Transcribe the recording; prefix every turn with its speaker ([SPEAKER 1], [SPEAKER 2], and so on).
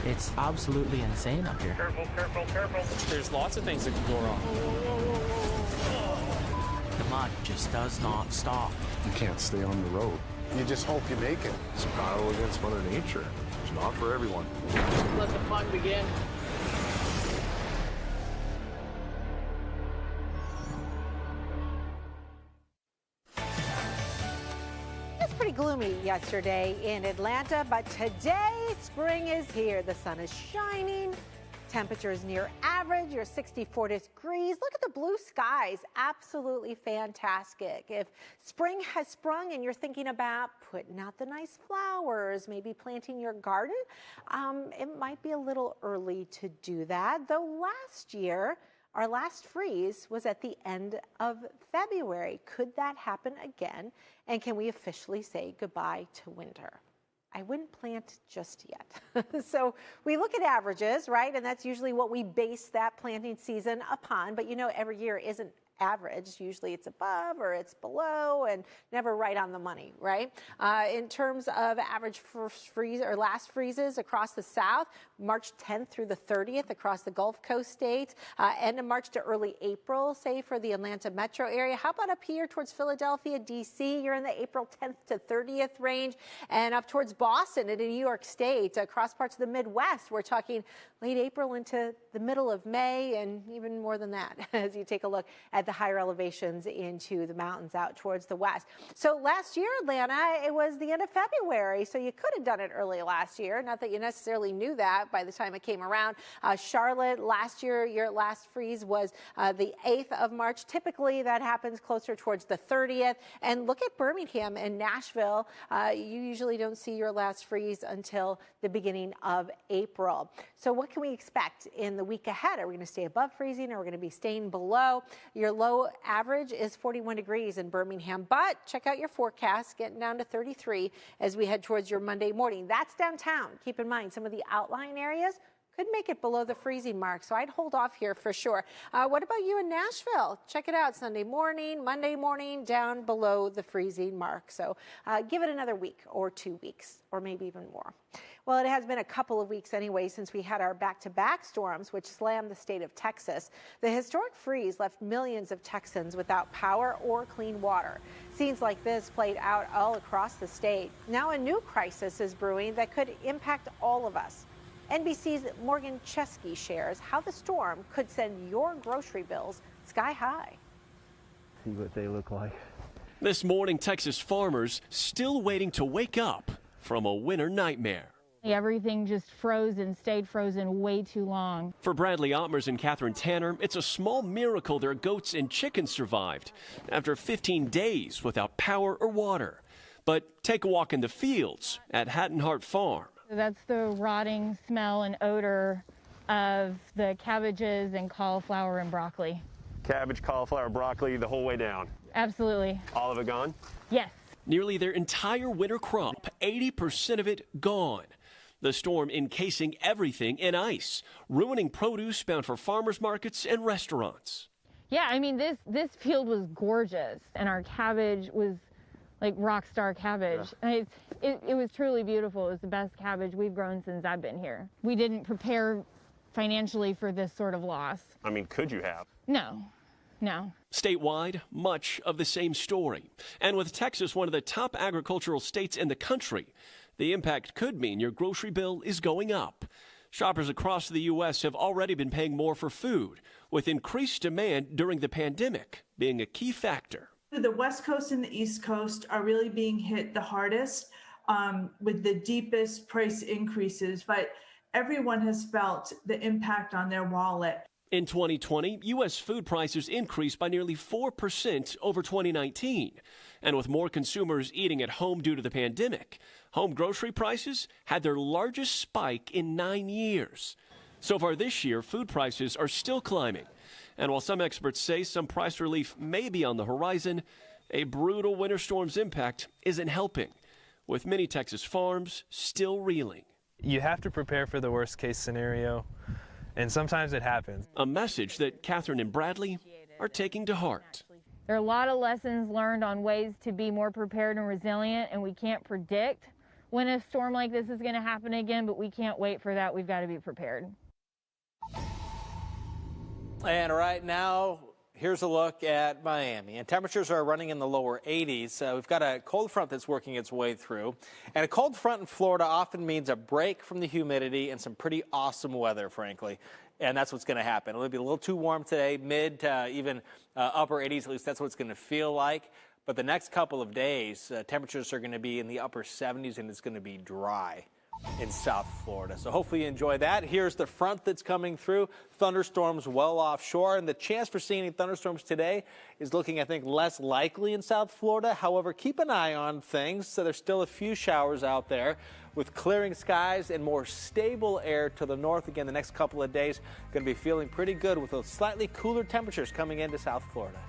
[SPEAKER 1] It's absolutely insane up here.
[SPEAKER 2] Careful, careful, careful.
[SPEAKER 3] There's lots of things that can go wrong.
[SPEAKER 1] The mud just does not stop.
[SPEAKER 4] You can't stay on the road. You just hope you make it. It's a battle against Mother Nature. It's not for everyone.
[SPEAKER 5] Let the fun begin.
[SPEAKER 6] Pretty gloomy yesterday in Atlanta, but today spring is here. The sun is shining. Temperatures near average. You're 64 degrees. Look at the blue skies. Absolutely fantastic. If spring has sprung and you're thinking about putting out the nice flowers, maybe planting your garden, it might be a little early to do that. Though last year, our last freeze was at the end of February. Could that happen again? And can we officially say goodbye to winter? I wouldn't plant just yet. So we look at averages, right? And that's usually what we base that planting season upon. But you know, every year isn't average. Usually it's above or it's below and never right on the money, right? In terms of average first freeze or last freezes across the South, March 10th through the 30th across the Gulf Coast states, end of March to early April, say for the Atlanta metro area. How about up here towards Philadelphia, DC? You're in the April 10th to 30th range, and up towards Boston and in New York State, across parts of the Midwest, we're talking late April into the middle of May and even more than that as you take a look at the higher elevations into the mountains out towards the west. So last year, Atlanta, it was the end of February, so you could have done it early last year. Not that you necessarily knew that by the time it came around. Charlotte, last year, your last freeze was the 8th of March. Typically, that happens closer towards the 30th. And look at Birmingham and Nashville. You usually don't see your last freeze until the beginning of April. So what can we expect in the week ahead? Are we going to stay above freezing? Or are we going to be staying below? Your low average is 41 degrees in Birmingham, but check out your forecast, getting down to 33 as we head towards your Monday morning. That's downtown. Keep in mind, some of the outlying areas could make it below the freezing mark, so I'd hold off here for sure. What about you in Nashville? Check it out, Sunday morning, Monday morning, down below the freezing mark. So give it another week or 2 weeks, or maybe even more. Well, it has been a couple of weeks anyway since we had our back-to-back storms, which slammed the state of Texas. The historic freeze left millions of Texans without power or clean water. Scenes like this played out all across the state. Now a new crisis is brewing that could impact all of us. NBC's Morgan Chesky shares how the storm could send your grocery bills sky high.
[SPEAKER 7] See what they look like.
[SPEAKER 8] This morning, Texas farmers still waiting to wake up from a winter nightmare.
[SPEAKER 9] Everything just froze and stayed frozen way too long.
[SPEAKER 8] For Bradley Ottmers and Catherine Tanner, it's a small miracle their goats and chickens survived after 15 days without power or water. But take a walk in the fields at Hatton Hart Farm.
[SPEAKER 9] That's the rotting smell and odor of the cabbages and cauliflower and broccoli.
[SPEAKER 10] Cabbage, cauliflower, broccoli, the whole way down.
[SPEAKER 9] Absolutely.
[SPEAKER 10] All of it gone?
[SPEAKER 9] Yes.
[SPEAKER 8] Nearly their entire winter crop, 80% of it gone. The storm encasing everything in ice, ruining produce bound for farmers markets and restaurants.
[SPEAKER 9] Yeah, I mean, this field was gorgeous, and our cabbage was like rock star cabbage. Yeah. It was truly beautiful. It was the best cabbage we've grown since I've been here. We didn't prepare financially for this sort of loss.
[SPEAKER 10] I mean, could you have?
[SPEAKER 9] No.
[SPEAKER 8] Statewide, much of the same story. And with Texas one of the top agricultural states in the country, the impact could mean your grocery bill is going up. Shoppers across the U.S. have already been paying more for food, with increased demand during the pandemic being a key factor.
[SPEAKER 11] The West Coast and the East Coast are really being hit the hardest with the deepest price increases, but everyone has felt the impact on their wallet.
[SPEAKER 8] In 2020, U.S. food prices increased by nearly 4% over 2019. And with more consumers eating at home due to the pandemic, home grocery prices had their largest spike in 9 years. So far this year, food prices are still climbing. And while some experts say some price relief may be on the horizon, a brutal winter storm's impact isn't helping, with many Texas farms still reeling.
[SPEAKER 12] You have to prepare for the worst case scenario. And sometimes it happens.
[SPEAKER 8] A message that Catherine and Bradley are taking to heart.
[SPEAKER 9] There are a lot of lessons learned on ways to be more prepared and resilient, and we can't predict when a storm like this is going to happen again, but we can't wait for that. We've got to be prepared.
[SPEAKER 2] And right now, here's a look at Miami. And temperatures are running in the lower 80s. We've got a cold front that's working its way through. And a cold front in Florida often means a break from the humidity and some pretty awesome weather, frankly. And that's what's going to happen. It'll be a little too warm today, mid to even upper 80s. At least that's what it's going to feel like. But the next couple of days, temperatures are going to be in the upper 70s, and it's going to be dry in South Florida. So hopefully you enjoy that. Here's the front that's coming through. Thunderstorms well offshore, and the chance for seeing any thunderstorms today is looking, I think, less likely in South Florida. However, keep an eye on things. So there's still a few showers out there with clearing skies and more stable air to the north. Again, the next couple of days going to be feeling pretty good with those slightly cooler temperatures coming into South Florida.